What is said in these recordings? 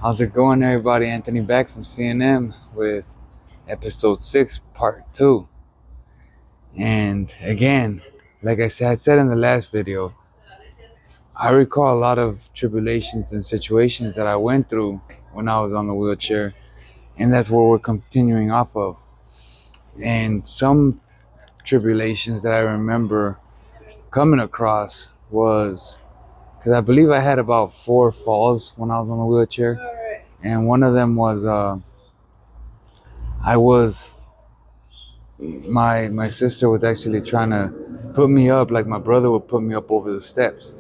How's it going, everybody? Anthony back from CNM with episode 6, part 2. And again, like I said in the last video, I recall a lot of tribulations and situations that I went through when I was on the wheelchair, and that's what we're continuing off of. And some tribulations that I remember coming across was because I believe I had about 4 falls when I was on the wheelchair, and one of them was I was my sister was actually trying to put me up like my brother would put me up over the steps,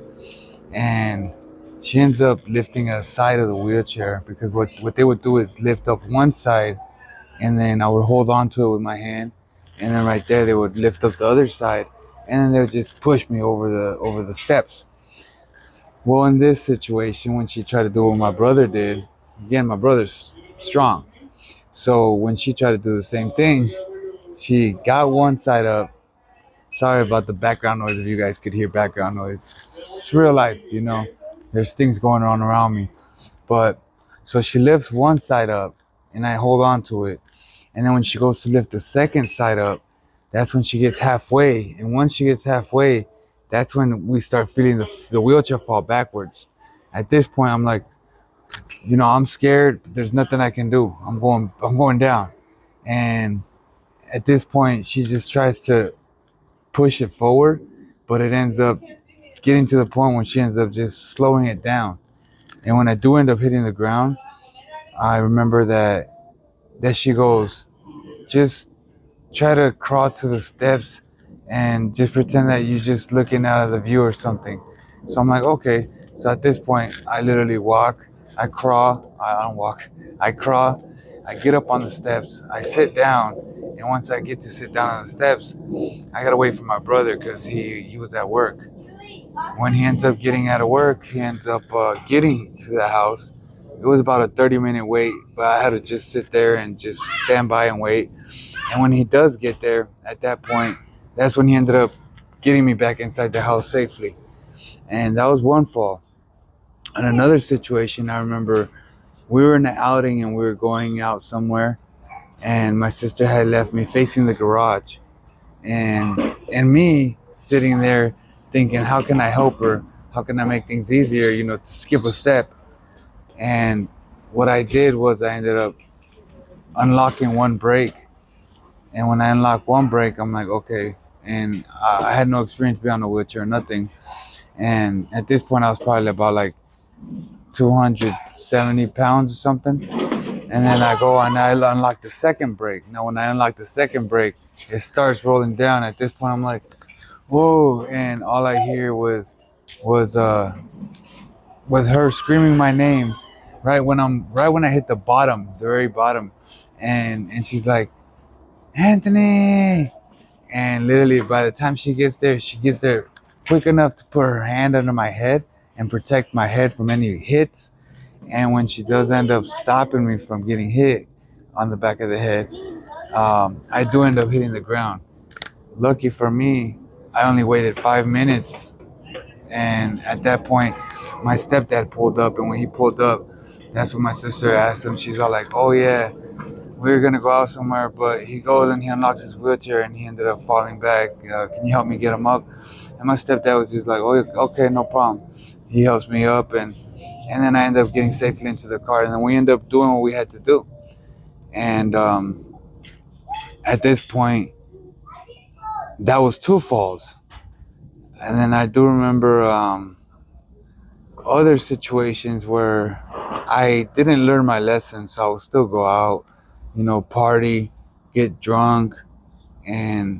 and she ends up lifting a side of the wheelchair because what they would do is lift up one side, and then I would hold on to it with my hand, and then right there they would lift up the other side, and then they would just push me over the steps. Well, in this situation, when she tried to do what my brother did, again, my brother's strong, so when she tried to do the same thing, she got one side up. Sorry about the background noise if you guys could hear background noise. It's real life, you know. There's things going on around me. But so she lifts one side up and I hold on to it. And then when she goes to lift the second side up, that's when she gets halfway. And once she gets halfway, that's when we start feeling the wheelchair fall backwards. At this point, I'm like, I'm scared. But there's nothing I can do. I'm going down. And at this point, she just tries to push it forward, but it ends up getting to the point when she ends up just slowing it down. And when I do end up hitting the ground, I remember that she goes, just try to crawl to the steps and just pretend that you're just looking out of the view or something. So I'm like, okay. So at this point, I literally walk, I crawl, I don't walk, I crawl, I get up on the steps, I sit down, and once I get to sit down on the steps, I gotta wait for my brother because he was at work. When he ends up getting out of work, he ends up getting to the house. It was about a 30-minute wait, but I had to just sit there and just stand by and wait. And when he does get there, at that point, that's when he ended up getting me back inside the house safely. And that was one fall. In another situation, I remember we were in an outing and we were going out somewhere, and my sister had left me facing the garage, and me sitting there thinking, how can I help her? How can I make things easier, to skip a step? And what I did was I ended up unlocking one brake, and when I unlocked one brake, I'm like, okay. And I had no experience beyond a wheelchair, nothing. And at this point, I was probably about like 270 pounds or something. And then I go and I unlock the second brake. Now, when I unlock the second brake, it starts rolling down. At this point, I'm like, whoa. And all I hear was her screaming my name right when I hit the bottom, the very bottom. And she's like, Anthony. And literally by the time she gets there quick enough to put her hand under my head and protect my head from any hits. And when she does end up stopping me from getting hit on the back of the head, I do end up hitting the ground. Lucky for me, I only waited 5 minutes. And at that point, my stepdad pulled up. And when he pulled up, that's when my sister asked him. She's all like, oh yeah, we were going to go out somewhere. But he goes and he unlocks his wheelchair and he ended up falling back. Can you help me get him up? And my stepdad was just like, oh, okay, no problem. He helps me up, and then I end up getting safely into the car, and then we end up doing what we had to do. And at this point, that was 2 falls. And then I do remember other situations where I didn't learn my lesson, so I would still go out, party, get drunk, and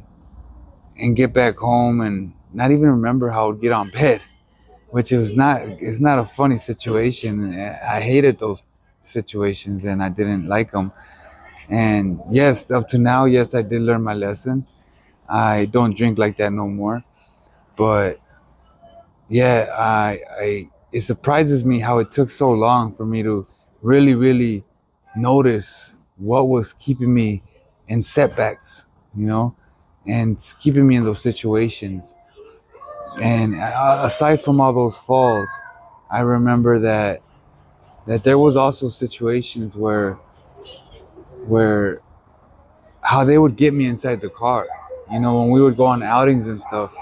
get back home and not even remember how I would get on bed. Which it's not a funny situation. I hated those situations and I didn't like them. And yes, up to now, yes, I did learn my lesson. I don't drink like that no more. But yeah, it surprises me how it took so long for me to really, really notice what was keeping me in setbacks, and keeping me in those situations. And aside from all those falls, I remember that that there was also situations where how they would get me inside the car. You know, when we would go on outings and stuff,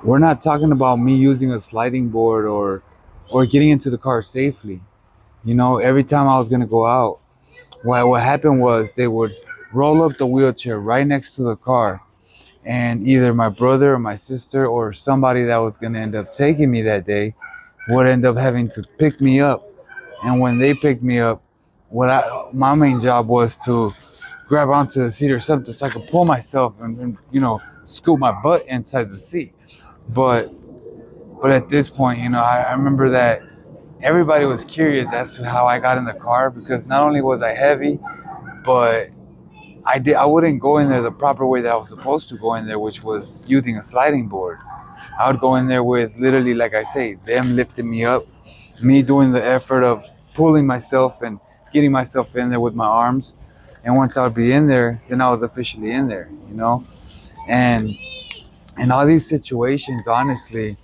we're not talking about me using a sliding board or getting into the car safely. You know, every time I was gonna go out, what happened was they would roll up the wheelchair right next to the car, and either my brother or my sister or somebody that was gonna end up taking me that day would end up having to pick me up. And when they picked me up, my main job was to grab onto the seat or something so I could pull myself and you know, scoop my butt inside the seat. But at this point, you know, I remember that everybody was curious as to how I got in the car, because not only was I heavy, but I wouldn't go in there the proper way that I was supposed to go in there, which was using a sliding board. I would go in there with literally, like I say, them lifting me up, me doing the effort of pulling myself and getting myself in there with my arms. And once I would be in there, then I was officially in there, you know? And in all these situations, honestly,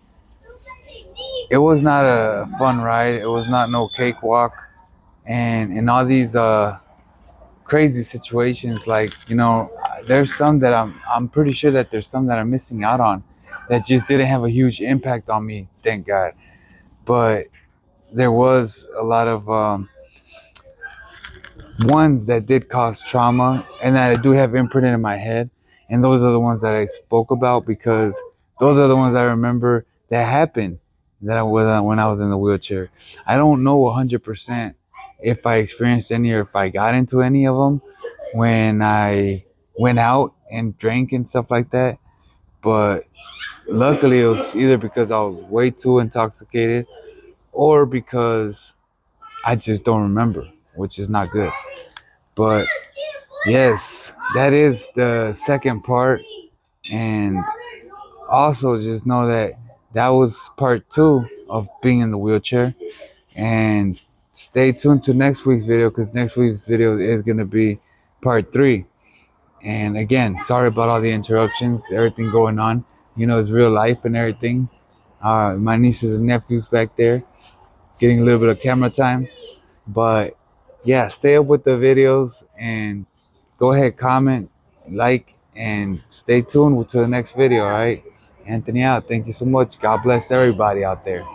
it was not a fun ride. It was not no cakewalk. And in all these crazy situations, like, you know, there's some that I'm pretty sure that there's some that I'm missing out on that just didn't have a huge impact on me, thank God. But there was a lot of ones that did cause trauma and that I do have imprinted in my head, and those are the ones that I spoke about, because those are the ones I remember that happened that I was when I was in the wheelchair. I don't know 100% if I experienced any or if I got into any of them when I went out and drank and stuff like that, but luckily it was either because I was way too intoxicated or because I just don't remember, which is not good. But yes, that is the second part. And also just know that that was part two of being in the wheelchair. And stay tuned to next week's video, because next week's video is going to be part three. And again, sorry about all the interruptions, everything going on. You know, it's real life and everything. My nieces and nephews back there getting a little bit of camera time. But yeah, stay up with the videos and go ahead, comment, like, and stay tuned to the next video, all right? Anthony out. Thank you so much. God bless everybody out there.